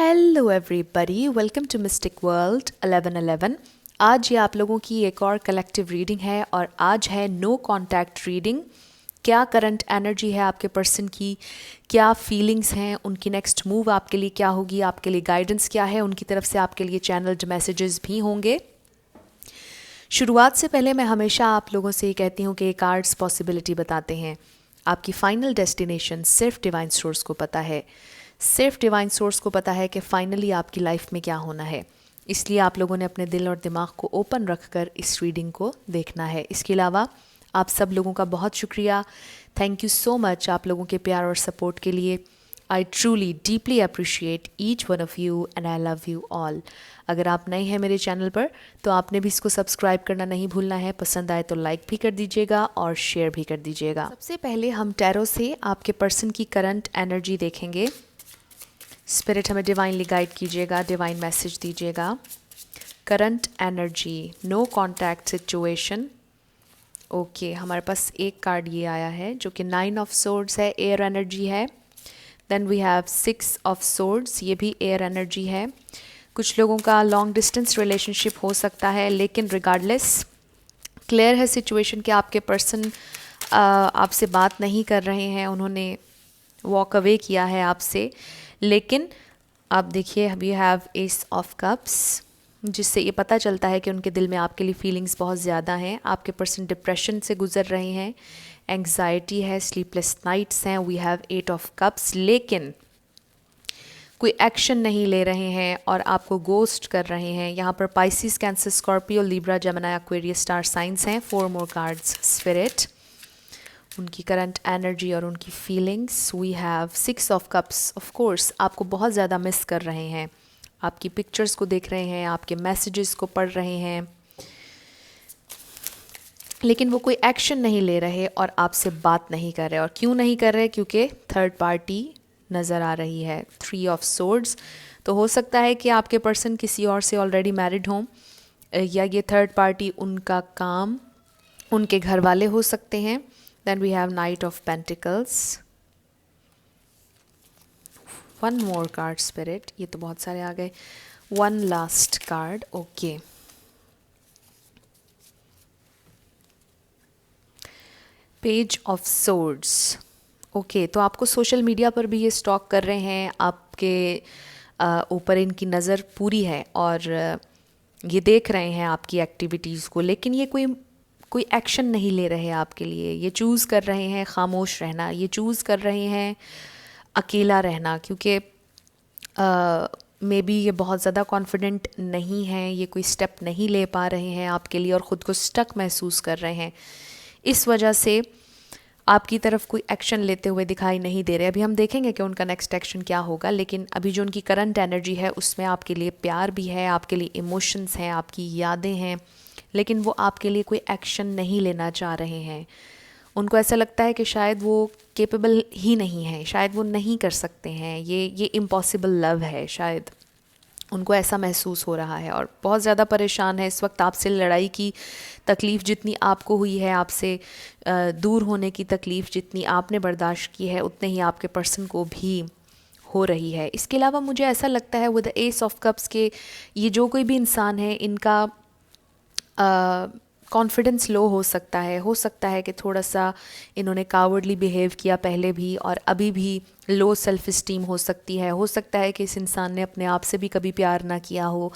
Hello everybody, welcome to mystic world 1111। आज ये आप लोगों की एक और कलेक्टिव रीडिंग है और आज है नो कांटेक्ट रीडिंग। क्या करंट एनर्जी है आपके पर्सन की, क्या फीलिंग्स हैं, उनकी नेक्स्ट मूव आपके लिए क्या होगी, आपके लिए गाइडेंस क्या है, उनकी तरफ से आपके लिए चैनल्ड मैसेजेस भी होंगे। शुरुआत से पहले मैं हमेशा आप लोगों से ये कहती हूँ कि ये कार्ड्स पॉसिबिलिटी बताते हैं। आपकी फाइनल डेस्टिनेशन सिर्फ डिवाइन सोर्स को पता है, सिर्फ डिवाइन सोर्स को पता है कि फाइनली आपकी लाइफ में क्या होना है। इसलिए आप लोगों ने अपने दिल और दिमाग को ओपन रखकर इस रीडिंग को देखना है। इसके अलावा आप सब लोगों का बहुत शुक्रिया, थैंक यू सो मच आप लोगों के प्यार और सपोर्ट के लिए। I truly deeply appreciate each one of you and I love you all. अगर आप नए हैं मेरे चैनल पर तो आपने भी इसको सब्सक्राइब करना नहीं भूलना है। पसंद आए तो लाइक भी कर दीजिएगा और शेयर भी कर दीजिएगा। सबसे पहले हम टैरो से आपके पर्सन की करंट एनर्जी देखेंगे। स्पिरिट हमें डिवाइनली गाइड कीजिएगा, डिवाइन मैसेज दीजिएगा। Current energy, no contact situation. Okay, हमारे पास एक कार्ड ये आया है जो कि 9 ऑफ सोर्ड्स है, एयर एनर्जी है। Then we have 6 of swords, ये भी एयर एनर्जी है। कुछ लोगों का लॉन्ग डिस्टेंस रिलेशनशिप हो सकता है, लेकिन रिगार्डलेस क्लियर है सिचुएशन कि आपके पर्सन आपसे बात नहीं कर रहे हैं, उन्होंने वॉक अवे किया है आपसे। लेकिन आप देखिए, we have ace of cups, जिससे ये पता चलता है कि उनके दिल में आपके लिए फीलिंग्स बहुत ज़्यादा हैं। आपके पर्सन डिप्रेशन से गुजर रहे हैं, एंग्जाइटी है, स्लीपलेस नाइट्स हैं। वी हैव 8 ऑफ कप्स, लेकिन कोई एक्शन नहीं ले रहे हैं और आपको गोस्ट कर रहे हैं। यहाँ पर Pisces, Cancer, Scorpio, Libra, Gemini, Aquarius star signs हैं। 4 मोर कार्ड्स स्पिरिट, उनकी करंट एनर्जी और उनकी feelings. We have 6 of cups. Of course आपको बहुत ज़्यादा मिस कर रहे हैं, आपकी पिक्चर्स को देख रहे हैं, आपके मैसेजेस को पढ़ रहे हैं, लेकिन वो कोई एक्शन नहीं ले रहे और आपसे बात नहीं कर रहे। और क्यों नहीं कर रहे? क्योंकि थर्ड पार्टी नज़र आ रही है। 3 ऑफ सोर्ड्स, तो हो सकता है कि आपके पर्सन किसी और से ऑलरेडी मैरिड हों, या ये थर्ड पार्टी उनका काम, उनके घर वाले हो सकते हैं। Then we have knight of pentacles. 1 more card spirit, ये तो बहुत सारे आ गए। 1 last card. Okay, page of swords. Okay, तो आपको सोशल मीडिया पर भी ये स्टॉक कर रहे हैं, आपके ऊपर इनकी नज़र पूरी है और ये देख रहे हैं आपकी एक्टिविटीज़ को, लेकिन ये कोई एक्शन नहीं ले रहे आपके लिए। ये चूज़ कर रहे हैं खामोश रहना, ये चूज़ कर रहे हैं अकेला रहना, क्योंकि मे बी ये बहुत ज़्यादा कॉन्फिडेंट नहीं हैं, ये कोई स्टेप नहीं ले पा रहे हैं आपके लिए और ख़ुद को स्टक महसूस कर रहे हैं। इस वजह से आपकी तरफ कोई एक्शन लेते हुए दिखाई नहीं दे रहे। अभी हम देखेंगे कि उनका नेक्स्ट एक्शन क्या होगा, लेकिन अभी जो उनकी करंट एनर्जी है उसमें आपके लिए प्यार भी है, आपके लिए इमोशंस हैं, आपकी यादें हैं, लेकिन वो आपके लिए कोई एक्शन नहीं लेना चाह रहे हैं। उनको ऐसा लगता है कि शायद वो केपेबल ही नहीं है, शायद वो नहीं कर सकते हैं, ये इम्पॉसिबल लव है, शायद उनको ऐसा महसूस हो रहा है और बहुत ज़्यादा परेशान है इस वक्त। आपसे लड़ाई की तकलीफ़ जितनी आपको हुई है, आपसे दूर होने की तकलीफ़ जितनी आपने बर्दाश्त की है, उतने ही आपके पर्सन को भी हो रही है। इसके अलावा मुझे ऐसा लगता है with the S of cups के ये जो कोई भी इंसान है, इनका कॉन्फिडेंस लो हो सकता है कि थोड़ा सा इन्होंने कावर्डली बिहेव किया पहले भी और अभी भी लो सेल्फ इस्टीम हो सकती है। हो सकता है कि इस इंसान ने अपने आप से भी कभी प्यार ना किया हो,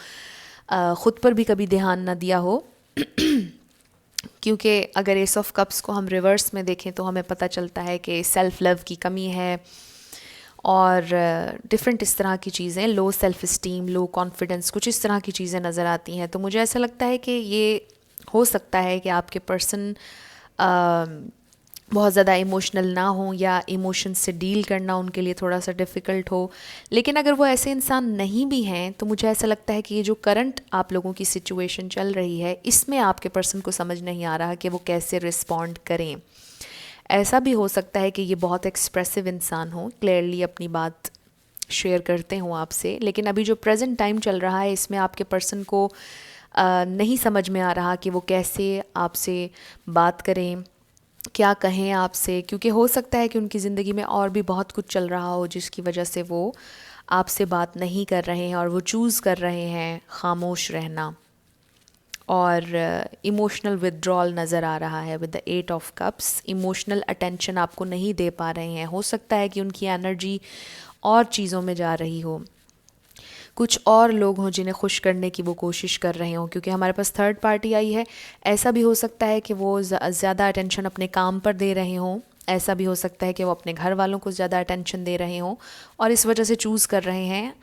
ख़ुद पर भी कभी ध्यान ना दिया हो क्योंकि अगर एस ऑफ कप्स को हम रिवर्स में देखें तो हमें पता चलता है कि सेल्फ लव की कमी है और डिफरेंट इस तरह की चीज़ें, low self esteem, low confidence, कुछ इस तरह की चीज़ें नज़र आती हैं। तो मुझे ऐसा लगता है कि ये हो सकता है कि आपके पर्सन बहुत ज़्यादा इमोशनल ना हो या इमोशंस से डील करना उनके लिए थोड़ा सा डिफ़िकल्ट हो। लेकिन अगर वो ऐसे इंसान नहीं भी हैं तो मुझे ऐसा लगता है कि ये जो करंट आप लोगों की सिचुएशन चल रही है, इसमें आपके पर्सन को समझ नहीं आ रहा कि वो कैसे रिस्पॉन्ड करें। ऐसा भी हो सकता है कि ये बहुत एक्सप्रेसिव इंसान हो, क्लियरली अपनी बात शेयर करते हों आपसे, लेकिन अभी जो प्रेजेंट टाइम चल रहा है इसमें आपके पर्सन को नहीं समझ में आ रहा कि वो कैसे आपसे बात करें, क्या कहें आपसे, क्योंकि हो सकता है कि उनकी ज़िंदगी में और भी बहुत कुछ चल रहा हो जिसकी वजह से वो आपसे बात नहीं कर रहे हैं और वो चूज़ कर रहे हैं खामोश रहना, और इमोशनल विदड्रॉल नज़र आ रहा है with the 8 of cups. Emotional attention आपको नहीं दे पा रहे हैं, हो सकता है कि उनकी एनर्जी और चीज़ों में जा रही हो, कुछ और लोग हों जिन्हें खुश करने की वो कोशिश कर रहे हों, क्योंकि हमारे पास थर्ड पार्टी आई है। ऐसा भी हो सकता है कि वो ज़्यादा अटेंशन अपने काम पर दे रहे हों, ऐसा भी हो सकता है कि वो अपने घर वालों को ज़्यादा अटेंशन दे रहे हों और इस वजह से चूज़ कर रहे हैं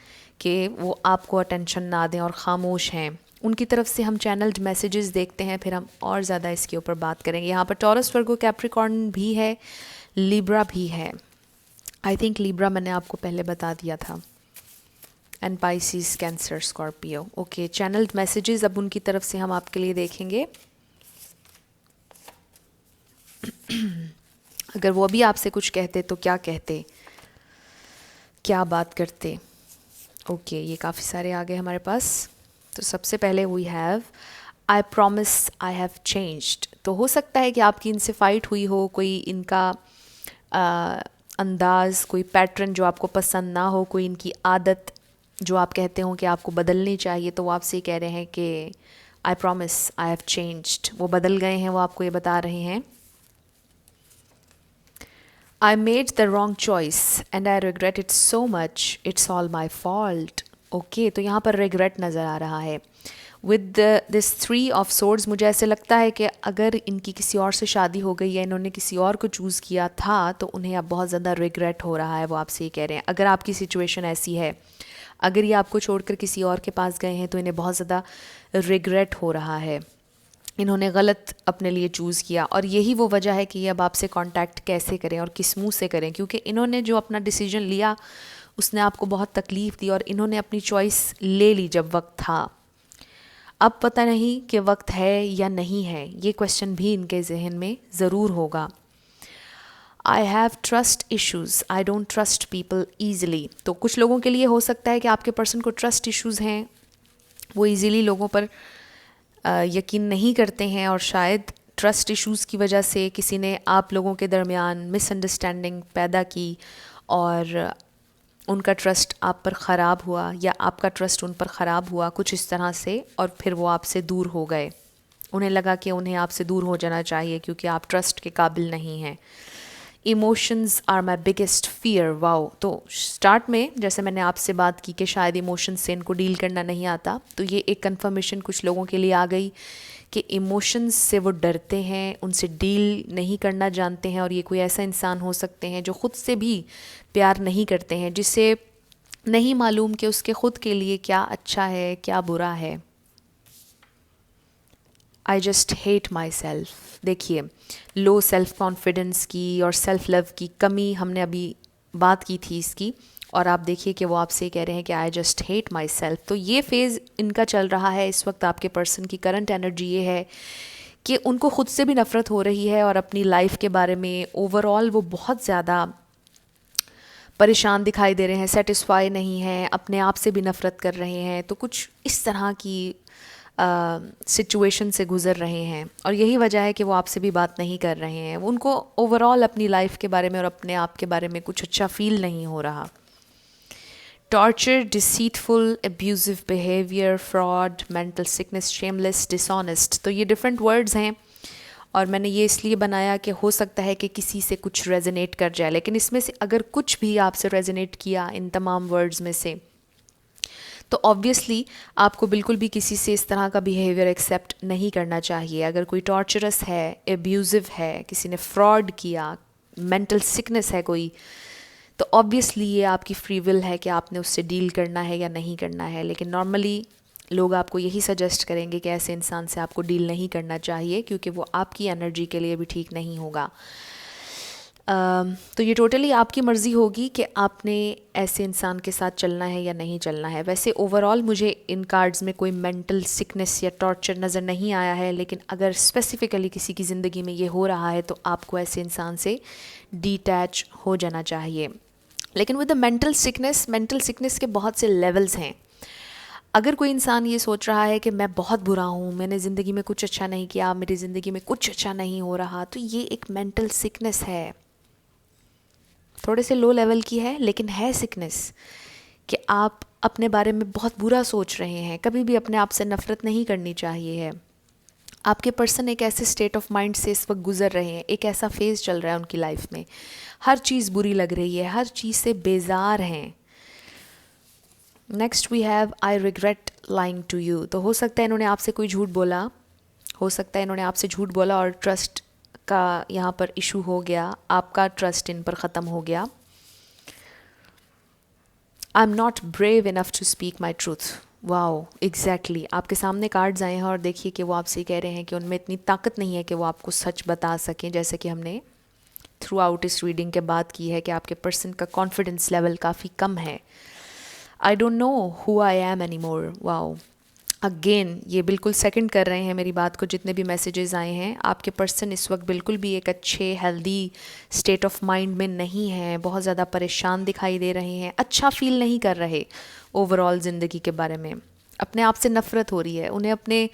कि वो आपको अटेंशन ना दें और ख़ामोश हैं। उनकी तरफ से हम चैनल्ड मैसेजेस देखते हैं, फिर हम और ज़्यादा इसके ऊपर बात करेंगे। यहाँ पर टॉरस, वर्गो, कैप्रिकॉर्न भी है, लिब्रा भी है। आई थिंक लिब्रा मैंने आपको पहले बता दिया था, and Pisces, Cancer, Scorpio. Okay, channelled messages अब उनकी तरफ से हम आपके लिए देखेंगे। अगर वो भी आपसे कुछ कहते तो क्या कहते, क्या बात करते? ओके, ये काफ़ी सारे आ गए हमारे पास। तो सबसे पहले we have I promise I have changed. तो हो सकता है कि आपकी इनसे फ़ाइट हुई हो, कोई इनका अंदाज़, कोई पैटर्न जो आपको पसंद ना हो, कोई इनकी आदत जो आप कहते हो कि आपको बदलनी चाहिए, तो वो आपसे कह रहे हैं कि आई प्रॉमिस आई हैव चेंज्ड। वो बदल गए हैं, वो आपको ये बता रहे हैं। I made the wrong choice and I regret it so much. It's all my fault. Okay, तो यहाँ पर regret नज़र आ रहा है विद दिस 3 ऑफ swords। मुझे ऐसे लगता है कि अगर इनकी किसी और से शादी हो गई या इन्होंने किसी और को चूज़ किया था तो उन्हें अब बहुत ज़्यादा regret हो रहा है। वो आपसे ये कह रहे हैं, अगर आपकी सिचुएशन ऐसी है, अगर ये आपको छोड़कर किसी और के पास गए हैं तो इन्हें बहुत ज़्यादा regret हो रहा है, इन्होंने गलत अपने लिए चूज़ किया। और यही वो वजह है कि ये अब आपसे कांटेक्ट कैसे करें और किस मुंह से करें, क्योंकि इन्होंने जो अपना डिसीजन लिया उसने आपको बहुत तकलीफ़ दी और इन्होंने अपनी चॉइस ले ली जब वक्त था। अब पता नहीं कि वक्त है या नहीं है, ये क्वेश्चन भी इनके जहन में ज़रूर होगा। I have trust issues, I don't trust people easily. तो कुछ लोगों के लिए हो सकता है कि आपके पर्सन को ट्रस्ट इश्यूज़ हैं, वो ईज़िली लोगों पर यकीन नहीं करते हैं और शायद ट्रस्ट इश्यूज़ की वजह से किसी ने आप लोगों के दरमियान मिसअंडरस्टैंडिंग पैदा की और उनका ट्रस्ट आप पर ख़राब हुआ या आपका ट्रस्ट उन पर ख़राब हुआ कुछ इस तरह से, और फिर वो आपसे दूर हो गए। उन्हें लगा कि उन्हें आपसे दूर हो जाना चाहिए क्योंकि आप ट्रस्ट के काबिल नहीं हैं। Emotions are my biggest fear. Wow, तो स्टार्ट में जैसे मैंने आपसे बात की कि शायद इमोशंस से इनको डील करना नहीं आता, तो ये एक कंफर्मेशन कुछ लोगों के लिए आ गई कि इमोशंस से वो डरते हैं, उनसे डील नहीं करना जानते हैं। और ये कोई ऐसा इंसान हो सकते हैं जो ख़ुद से भी प्यार नहीं करते हैं, जिसे नहीं मालूम कि उसके ख़ुद के लिए क्या अच्छा है क्या बुरा है। I just hate my self. देखिए, लो सेल्फ कॉन्फिडेंस की और सेल्फ लव की कमी हमने अभी बात की थी इसकी, और आप देखिए कि वो आपसे कह रहे हैं कि I just hate my self. तो ये फेज़ इनका चल रहा है इस वक्त। आपके पर्सन की करंट एनर्जी ये है कि उनको ख़ुद से भी नफ़रत हो रही है और अपनी लाइफ के बारे में ओवरऑल वो बहुत ज़्यादा परेशान दिखाई दे रहे हैं, सेटिस्फाई नहीं हैं, अपने आप से भी नफ़रत कर रहे हैं। तो कुछ इस तरह की सिचुएशन से गुज़र रहे हैं और यही वजह है कि वो आपसे भी बात नहीं कर रहे हैं। उनको ओवरऑल अपनी लाइफ के बारे में और अपने आप के बारे में कुछ अच्छा फील नहीं हो रहा। Torture, deceitful, abusive behaviour, fraud, mental sickness, shameless, dishonest. तो ये डिफरेंट वर्ड्स हैं और मैंने ये इसलिए बनाया कि हो सकता है कि किसी से कुछ रेजोनेट कर जाए, लेकिन इसमें से अगर कुछ भी आपसे रेजोनेट किया इन तमाम वर्ड्स में से, तो ऑब्वियसली आपको बिल्कुल भी किसी से इस तरह का बिहेवियर एक्सेप्ट नहीं करना चाहिए। अगर कोई टॉर्चरस है, एब्यूजिव है, किसी ने फ्रॉड किया, मेंटल सिकनेस है कोई, तो ऑब्वियसली ये आपकी फ्री विल है कि आपने उससे डील करना है या नहीं करना है। लेकिन नॉर्मली लोग आपको यही सजेस्ट करेंगे कि ऐसे इंसान से आपको डील नहीं करना चाहिए क्योंकि वो आपकी एनर्जी के लिए भी ठीक नहीं होगा। तो ये टोटली आपकी मर्ज़ी होगी कि आपने ऐसे इंसान के साथ चलना है या नहीं चलना है। वैसे ओवरऑल मुझे इन कार्ड्स में कोई मेंटल सिकनेस या टॉर्चर नज़र नहीं आया है, लेकिन अगर स्पेसिफ़िकली किसी की ज़िंदगी में ये हो रहा है तो आपको ऐसे इंसान से डिटैच हो जाना चाहिए। लेकिन विद द मेंटल सिकनेस के बहुत से लेवल्स हैं। अगर कोई इंसान ये सोच रहा है कि मैं बहुत बुरा हूँ, मैंने ज़िंदगी में कुछ अच्छा नहीं किया, मेरी ज़िंदगी में कुछ अच्छा नहीं हो रहा, तो ये एक मेंटल सिकनेस है। थोड़े से लो लेवल की है लेकिन है सिकनेस, कि आप अपने बारे में बहुत बुरा सोच रहे हैं। कभी भी अपने आप से नफ़रत नहीं करनी चाहिए है। आपके पर्सन एक ऐसे स्टेट ऑफ माइंड से इस वक्त गुजर रहे हैं, एक ऐसा फेज़ चल रहा है उनकी लाइफ में, हर चीज़ बुरी लग रही है, हर चीज़ से बेजार हैं। Next we have I regret lying to you. तो हो सकता है इन्होंने आपसे कोई झूठ बोला, हो सकता है इन्होंने आपसे झूठ बोला और ट्रस्ट का यहाँ पर इशू हो गया, आपका ट्रस्ट इन पर ख़त्म हो गया। I am not brave enough to speak my truth. Wow, exactly आपके सामने कार्ड्स आए हैं और देखिए कि वो आपसे कह रहे हैं कि उनमें इतनी ताकत नहीं है कि वो आपको सच बता सकें, जैसे कि हमने थ्रू आउट इस रीडिंग के बात की है कि आपके पर्सन का कॉन्फिडेंस लेवल काफ़ी कम है। I don't know who I am any more. Wow, again ये बिल्कुल सेकंड कर रहे हैं मेरी बात को। जितने भी मैसेजेस आए हैं, आपके पर्सन इस वक्त बिल्कुल भी एक अच्छे हेल्दी स्टेट ऑफ माइंड में नहीं है, बहुत ज़्यादा परेशान दिखाई दे रहे हैं, अच्छा फील नहीं कर रहे ओवरऑल ज़िंदगी के बारे में। अपने आप से नफ़रत हो रही है उन्हें, अपने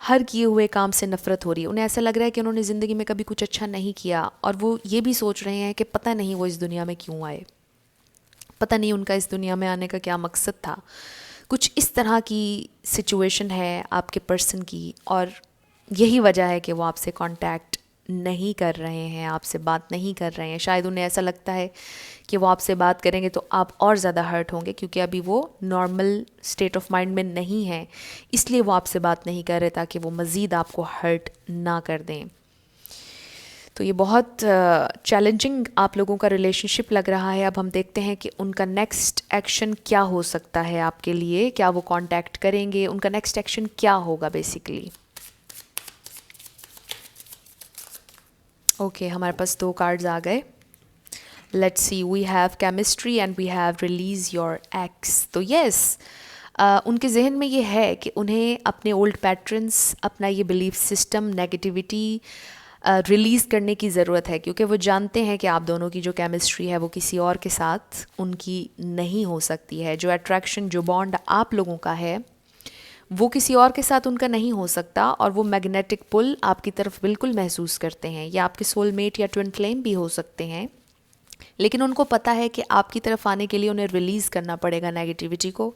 हर किए हुए काम से नफ़रत हो रही है उन्हें। ऐसा लग रहा है कि उन्होंने ज़िंदगी में कभी कुछ अच्छा नहीं किया और वो ये भी सोच रहे हैं कि पता नहीं वो इस दुनिया में क्यों आए, पता नहीं उनका इस दुनिया में आने का क्या मकसद था। कुछ इस तरह की सिचुएशन है आपके पर्सन की और यही वजह है कि वो आपसे कांटेक्ट नहीं कर रहे हैं, आपसे बात नहीं कर रहे हैं। शायद उन्हें ऐसा लगता है कि वो आपसे बात करेंगे तो आप और ज़्यादा हर्ट होंगे, क्योंकि अभी वो नॉर्मल स्टेट ऑफ माइंड में नहीं है, इसलिए वो आपसे बात नहीं कर रहे ताकि वो मज़ीद आपको हर्ट ना कर दें। तो ये बहुत चैलेंजिंग आप लोगों का रिलेशनशिप लग रहा है। अब हम देखते हैं कि उनका नेक्स्ट एक्शन क्या हो सकता है आपके लिए। क्या वो कांटेक्ट करेंगे, उनका नेक्स्ट एक्शन क्या होगा बेसिकली। ओके, हमारे पास 2 कार्ड्स आ गए। Let's see, we have chemistry and we have release your ex. तो यस, उनके जहन में ये है कि उन्हें अपने ओल्ड पैटर्न्स, अपना ये बिलीफ सिस्टम, नेगेटिविटी रिलीज़ करने की ज़रूरत है, क्योंकि वो जानते हैं कि आप दोनों की जो केमिस्ट्री है वो किसी और के साथ उनकी नहीं हो सकती है। जो अट्रैक्शन, जो बॉन्ड आप लोगों का है वो किसी और के साथ उनका नहीं हो सकता, और वो मैग्नेटिक पुल आपकी तरफ बिल्कुल महसूस करते हैं। ये आपके सोलमेट या ट्विन फ्लेम भी हो सकते हैं, लेकिन उनको पता है कि आपकी तरफ आने के लिए उन्हें रिलीज़ करना पड़ेगा नेगेटिविटी को,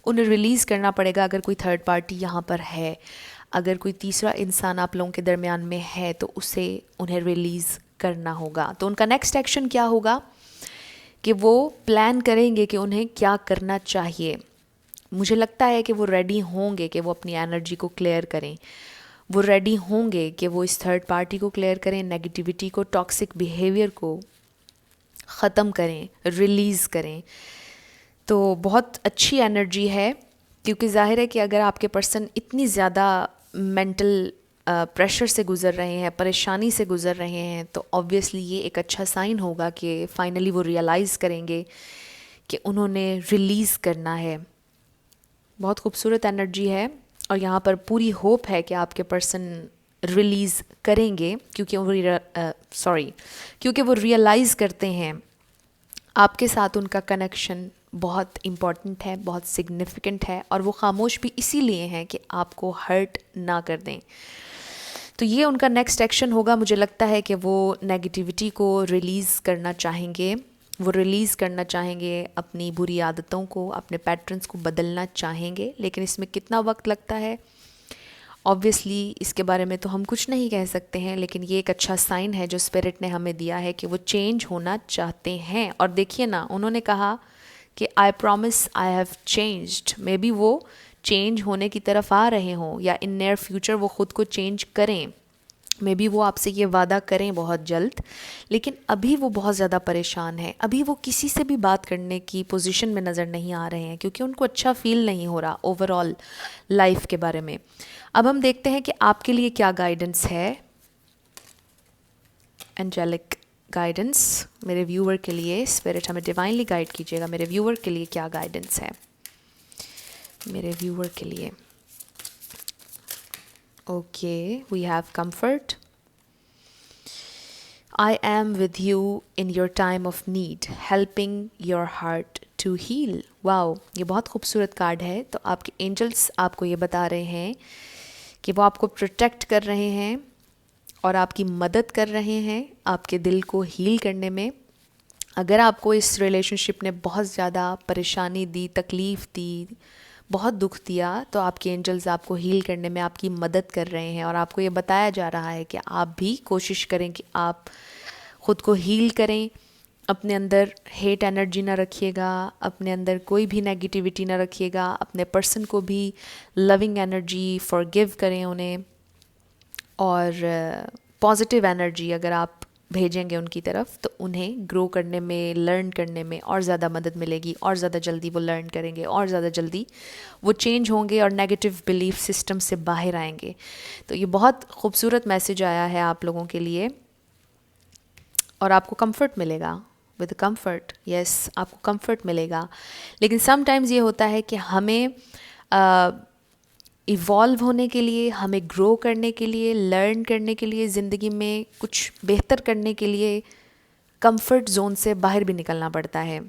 उन्हें रिलीज़ करना पड़ेगा। अगर कोई थर्ड पार्टी यहाँ पर है, अगर कोई तीसरा इंसान आप लोगों के दरमियान में है, तो उसे उन्हें रिलीज़ करना होगा। तो उनका नेक्स्ट एक्शन क्या होगा कि वो प्लान करेंगे कि उन्हें क्या करना चाहिए। मुझे लगता है कि वो रेडी होंगे कि वो अपनी एनर्जी को क्लियर करें, वो रेडी होंगे कि वो इस थर्ड पार्टी को क्लियर करें, नेगेटिविटी को, टॉक्सिक बिहेवियर को ख़त्म करें, रिलीज़ करें। तो बहुत अच्छी एनर्जी है, क्योंकि ज़ाहिर है कि अगर आपके पर्सन इतनी ज़्यादा मेंटल प्रेशर से गुज़र रहे हैं, परेशानी से गुज़र रहे हैं, तो ऑब्वियसली ये एक अच्छा साइन होगा कि फाइनली वो रियलाइज़ करेंगे कि उन्होंने रिलीज़ करना है। बहुत खूबसूरत एनर्जी है और यहाँ पर पूरी होप है कि आपके पर्सन रिलीज़ करेंगे, क्योंकि वो रियलाइज़ करते हैं आपके साथ उनका कनेक्शन बहुत इम्पॉर्टेंट है, बहुत सिग्निफिकेंट है, और वो खामोश भी इसीलिए हैं कि आपको हर्ट ना कर दें। तो ये उनका नेक्स्ट एक्शन होगा। मुझे लगता है कि वो नेगेटिविटी को रिलीज़ करना चाहेंगे, वो रिलीज़ करना चाहेंगे अपनी बुरी आदतों को, अपने पैटर्न्स को बदलना चाहेंगे। लेकिन इसमें कितना वक्त लगता है, ऑब्वियसली इसके बारे में तो हम कुछ नहीं कह सकते हैं, लेकिन ये एक अच्छा साइन है जो स्पिरिट ने हमें दिया है कि वो चेंज होना चाहते हैं। और देखिए ना, उन्होंने कहा कि आई promise I have changed. May be वो चेंज होने की तरफ आ रहे हों, या इन नियर फ्यूचर वो ख़ुद को चेंज करें। मे बी वो आपसे ये वादा करें बहुत जल्द, लेकिन अभी वो बहुत ज़्यादा परेशान है। अभी वो किसी से भी बात करने की पोजीशन में नज़र नहीं आ रहे हैं, क्योंकि उनको अच्छा फील नहीं हो रहा ओवरऑल लाइफ के बारे में। अब हम देखते हैं कि आपके लिए क्या गाइडेंस है, एंजेलिक गाइडेंस मेरे व्यूअर के लिए। स्पिरिट हमें डिवाइनली गाइड कीजिएगा, मेरे व्यूअर के लिए क्या गाइडेंस है, मेरे व्यूअर के लिए। Okay, we have comfort. I am with you in your time of need, helping your heart to heal. Wow, ये बहुत खूबसूरत कार्ड है। तो आपके एंजल्स आपको ये बता रहे हैं कि वो आपको प्रोटेक्ट कर रहे हैं और आपकी मदद कर रहे हैं आपके दिल को हील करने में। अगर आपको इस रिलेशनशिप ने बहुत ज़्यादा परेशानी दी, तकलीफ़ दी, बहुत दुख दिया, तो आपके एंजल्स आपको हील करने में आपकी मदद कर रहे हैं और आपको ये बताया जा रहा है कि आप भी कोशिश करें कि आप ख़ुद को हील करें, अपने अंदर हेट एनर्जी ना रखिएगा, अपने अंदर कोई भी नेगेटिविटी ना रखिएगा, अपने पर्सन को भी लविंग एनर्जी फॉरगिव करें उन्हें, और पॉजिटिव एनर्जी अगर आप भेजेंगे उनकी तरफ तो उन्हें ग्रो करने में, लर्न करने में और ज़्यादा मदद मिलेगी, और ज़्यादा जल्दी वो लर्न करेंगे, और ज़्यादा जल्दी वो चेंज होंगे और नेगेटिव बिलीफ सिस्टम से बाहर आएंगे। तो ये बहुत खूबसूरत मैसेज आया है आप लोगों के लिए, और आपको कंफर्ट मिलेगा, विद कंफर्ट, यस आपको कंफर्ट मिलेगा। लेकिन समटाइम्स ये होता है कि हमें इवॉल्व होने के लिए, हमें ग्रो करने के लिए, लर्न करने के लिए, ज़िंदगी में कुछ बेहतर करने के लिए कंफर्ट जोन से बाहर भी निकलना पड़ता है।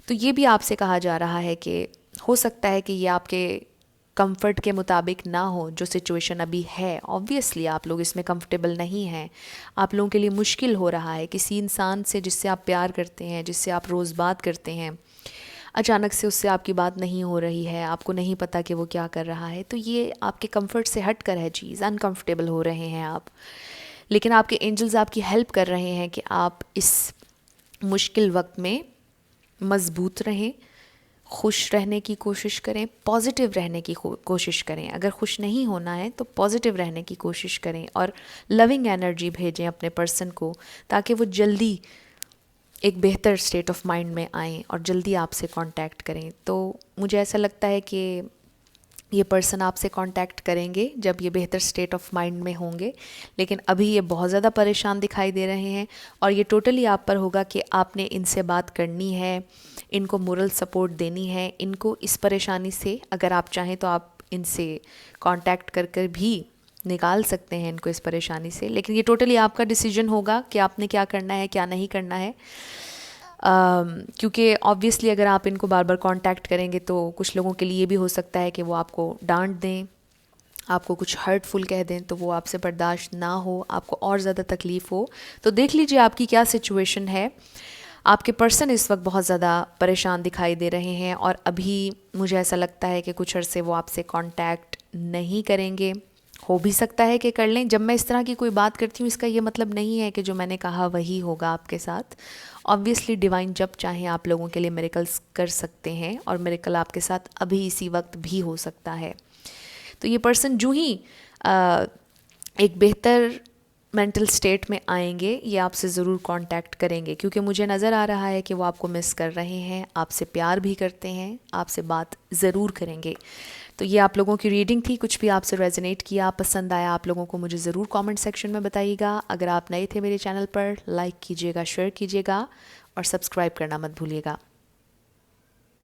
तो ये भी आपसे कहा जा रहा है कि हो सकता है कि ये आपके कंफर्ट के मुताबिक ना हो जो सिचुएशन अभी है। ऑब्वियसली आप लोग इसमें कंफर्टेबल नहीं हैं, आप लोगों के लिए मुश्किल हो रहा है। किसी इंसान से जिससे आप प्यार करते हैं, जिससे आप रोज़ बात करते हैं, अचानक से उससे आपकी बात नहीं हो रही है, आपको नहीं पता कि वो क्या कर रहा है, तो ये आपके कंफर्ट से हट कर है चीज़, अनकंफर्टेबल हो रहे हैं आप। लेकिन आपके एंजल्स आपकी हेल्प कर रहे हैं कि आप इस मुश्किल वक्त में मज़बूत रहें, खुश रहने की कोशिश करें, पॉजिटिव रहने की कोशिश करें। अगर खुश नहीं होना है तो पॉजिटिव रहने की कोशिश करें और लविंग एनर्जी भेजें अपने पर्सन को, ताकि वो जल्दी एक बेहतर स्टेट ऑफ माइंड में आएँ और जल्दी आपसे कांटेक्ट करें। तो मुझे ऐसा लगता है कि ये पर्सन आपसे कांटेक्ट करेंगे जब ये बेहतर स्टेट ऑफ माइंड में होंगे, लेकिन अभी ये बहुत ज़्यादा परेशान दिखाई दे रहे हैं, और ये टोटली आप पर होगा कि आपने इनसे बात करनी है, इनको मोरल सपोर्ट देनी है, इनको इस परेशानी से अगर आप चाहें तो आप इनसे कांटेक्ट कर कर भी निकाल सकते हैं इनको इस परेशानी से। लेकिन ये टोटली आपका डिसीजन होगा कि आपने क्या करना है, क्या नहीं करना है। क्योंकि ऑब्वियसली अगर आप इनको बार बार कांटेक्ट करेंगे तो कुछ लोगों के लिए ये भी हो सकता है कि वो आपको डांट दें, आपको कुछ हर्टफुल कह दें, तो वो आपसे बर्दाश्त ना हो, आपको और ज़्यादा तकलीफ़ हो। तो देख लीजिए आपकी क्या सिचुएशन है। आपके पर्सन इस वक्त बहुत ज़्यादा परेशान दिखाई दे रहे हैं, और अभी मुझे ऐसा लगता है कि कुछ अरसे वो आपसे कांटेक्ट नहीं करेंगे। हो भी सकता है कि कर लें। जब मैं इस तरह की कोई बात करती हूँ, इसका ये मतलब नहीं है कि जो मैंने कहा वही होगा आपके साथ। ऑब्वियसली डिवाइन जब चाहे आप लोगों के लिए मिरेकल्स कर सकते हैं, और मिरेकल आपके साथ अभी इसी वक्त भी हो सकता है। तो ये पर्सन जो ही एक बेहतर मेंटल स्टेट में आएंगे, ये आपसे ज़रूर कांटेक्ट करेंगे, क्योंकि मुझे नज़र आ रहा है कि वो आपको मिस कर रहे हैं, आपसे प्यार भी करते हैं, आपसे बात ज़रूर करेंगे। तो ये आप लोगों की रीडिंग थी। कुछ भी आपसे रेजोनेट किया, पसंद आया आप लोगों को, मुझे ज़रूर कमेंट सेक्शन में बताइएगा। अगर आप नए थे मेरे चैनल पर, लाइक कीजिएगा, शेयर कीजिएगा और सब्सक्राइब करना मत भूलिएगा।